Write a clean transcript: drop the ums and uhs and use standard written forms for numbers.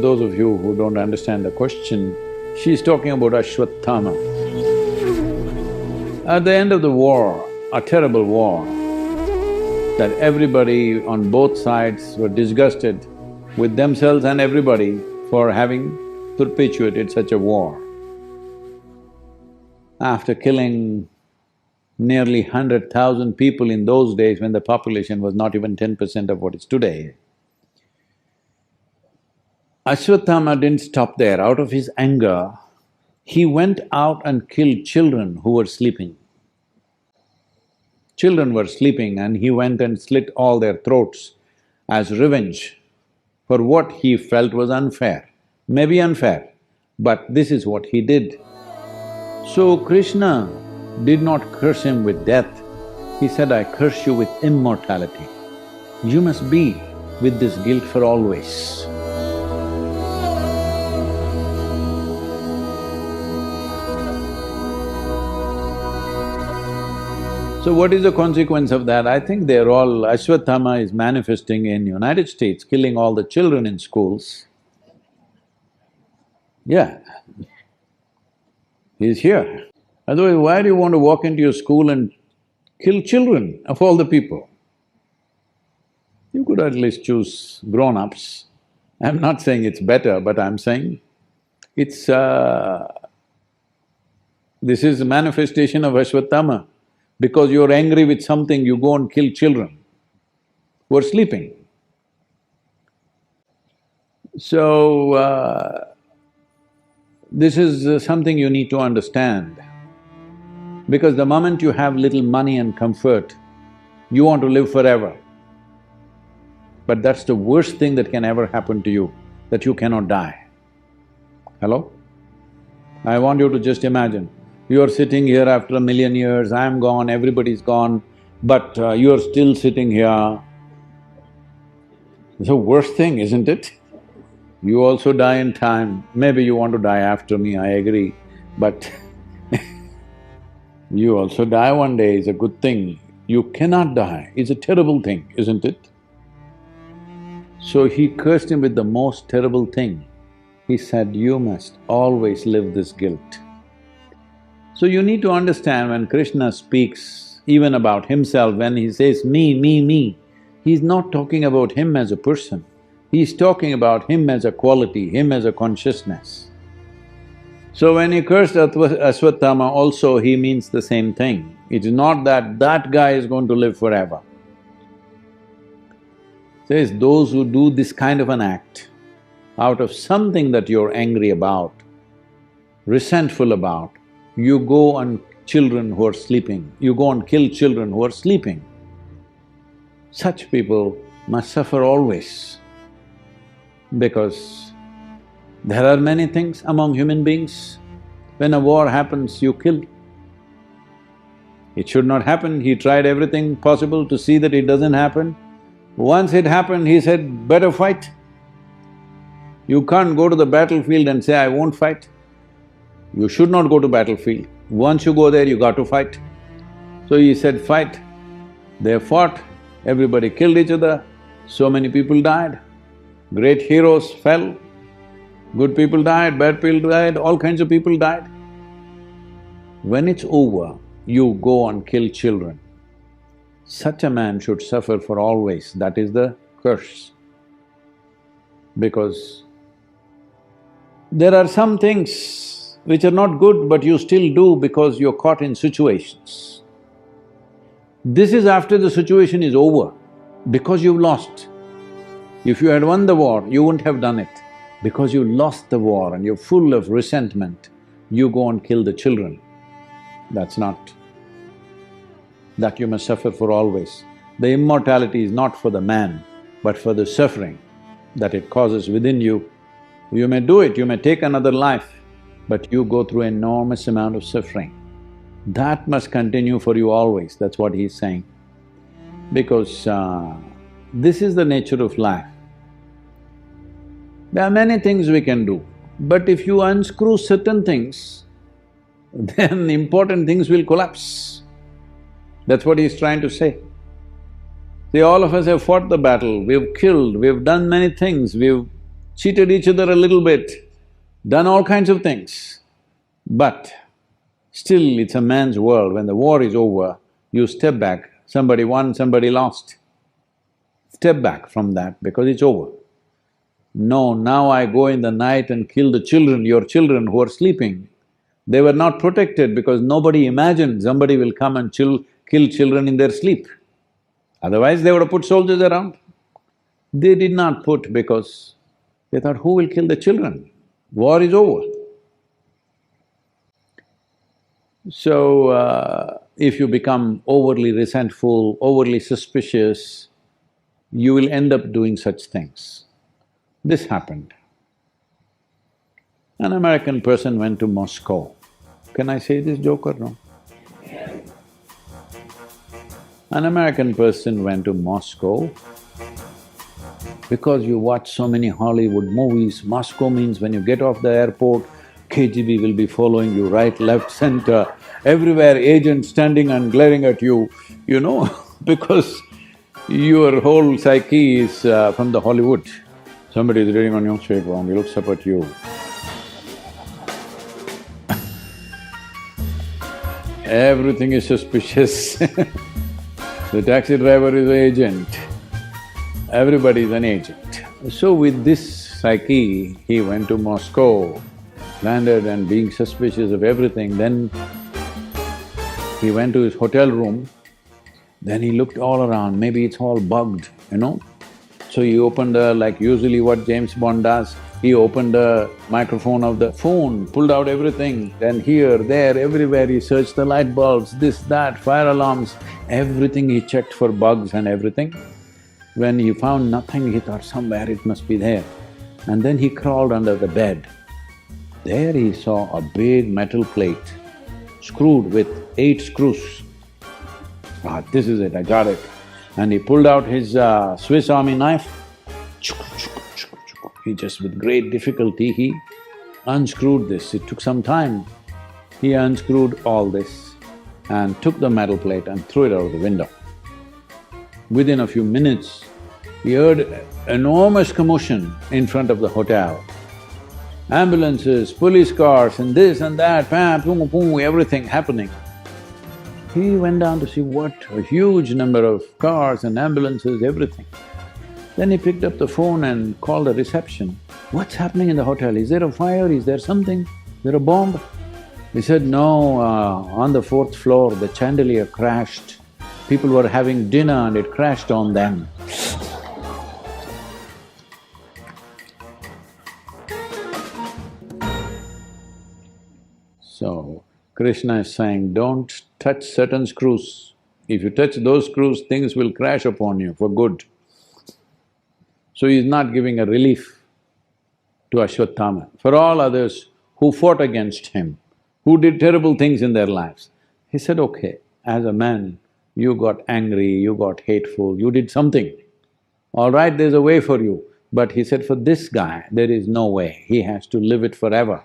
those of you who don't understand the question, she's talking about Ashwatthama. At the end of the war, a terrible war, that everybody on both sides were disgusted with themselves and everybody for having perpetuated such a war. After killing nearly 100,000 people in those days when the population was not even 10% of what is today, Ashwatthama didn't stop there. Out of his anger, he went out and killed children who were sleeping. Children were sleeping and he went and slit all their throats as revenge for what he felt was unfair. Maybe unfair, but this is what he did. So Krishna did not curse him with death. He said, I curse you with immortality. You must be with this guilt for always. So what is the consequence of that? I think they're all… Ashwatthama is manifesting in United States, killing all the children in schools. Yeah, he's here. Otherwise, why do you want to walk into your school and kill children of all the people? You could at least choose grown-ups. I'm not saying it's better, but I'm saying it's… this is a manifestation of Ashwatthama. Because you're angry with something, you go and kill children who are sleeping. So, this is something you need to understand. Because the moment you have little money and comfort, you want to live forever. But that's the worst thing that can ever happen to you, that you cannot die. Hello? I want you to just imagine, you're sitting here after 1,000,000 years, I'm gone, everybody's gone, but you're still sitting here. It's the worst thing, isn't it? You also die in time. Maybe you want to die after me, I agree, but you also die one day is a good thing. You cannot die, it's a terrible thing, isn't it? So he cursed him with the most terrible thing. He said, you must always live this guilt. So you need to understand when Krishna speaks even about himself, when he says me, he's not talking about him as a person, he's talking about him as a quality, him as a consciousness. So when he cursed Ashwatthama also, he means the same thing. It's not that that guy is going to live forever. Says, those who do this kind of an act out of something that you're angry about, resentful about, you go on children who are sleeping, you go and kill children who are sleeping. Such people must suffer always, because there are many things among human beings. When a war happens, you kill. It should not happen, he tried everything possible to see that it doesn't happen. Once it happened, he said, better fight. You can't go to the battlefield and say, I won't fight. You should not go to battlefield. Once you go there, you got to fight. So he said, fight. They fought, everybody killed each other, so many people died. Great heroes fell, good people died, bad people died, all kinds of people died. When it's over, you go and kill children. Such a man should suffer for always, that is the curse. Because there are some things which are not good, but you still do because you're caught in situations. This is after the situation is over, because you've lost. If you had won the war, you wouldn't have done it. Because you lost the war and you're full of resentment, you go and kill the children. That's not… that you must suffer for always. The immortality is not for the man, but for the suffering that it causes within you. You may do it, you may take another life, but you go through enormous amount of suffering. That must continue for you always, that's what he's saying. Because this is the nature of life. There are many things we can do, but if you unscrew certain things, then important things will collapse. That's what he's trying to say. See, all of us have fought the battle, we've killed, we've done many things, we've cheated each other a little bit, done all kinds of things. But still, it's a man's world. When the war is over, you step back, somebody won, somebody lost. Step back from that because it's over. No, now I go in the night and kill the children, your children who are sleeping. They were not protected because nobody imagined somebody will come and kill children in their sleep. Otherwise, they would have put soldiers around. They did not put because they thought, who will kill the children? War is over. So, if you become overly resentful, overly suspicious, you will end up doing such things. This happened. An American person went to Moscow. Can I say this joke or no? An American person went to Moscow. Because you watch so many Hollywood movies, Moscow means when you get off the airport, KGB will be following you right, left, center, everywhere agents standing and glaring at you, you know, because your whole psyche is from the Hollywood. Somebody is reading a newspaper and he looks up at you. Everything is suspicious. The taxi driver is an agent, everybody is an agent. So with this psyche, he went to Moscow, landed and being suspicious of everything, then he went to his hotel room, then he looked all around, maybe it's all bugged, you know. So he opened like usually what James Bond does, he opened the microphone of the phone, pulled out everything, then here, there, everywhere he searched the light bulbs, this, that, fire alarms, everything he checked for bugs and everything. When he found nothing, he thought somewhere it must be there. And then he crawled under the bed. There he saw a big metal plate, screwed with 8 screws. Ah, this is it, I got it. And he pulled out his Swiss Army knife. He just with great difficulty, he unscrewed this. It took some time. He unscrewed all this and took the metal plate and threw it out of the window. Within a few minutes, he heard enormous commotion in front of the hotel. Ambulances, police cars and this and that, pam, boom, boom, everything happening. He went down to see what a huge number of cars and ambulances, everything. Then he picked up the phone and called the reception. What's happening in the hotel? Is there a fire? Is there something? Is there a bomb? He said, no, on the 4th floor the chandelier crashed. People were having dinner and it crashed on them. So, Krishna is saying, don't touch certain screws. If you touch those screws, things will crash upon you for good. So he's not giving a relief to Ashwatthama. For all others who fought against him, who did terrible things in their lives, he said, okay, as a man, you got angry, you got hateful, you did something. All right, there's a way for you. But he said, for this guy, there is no way, he has to live it forever.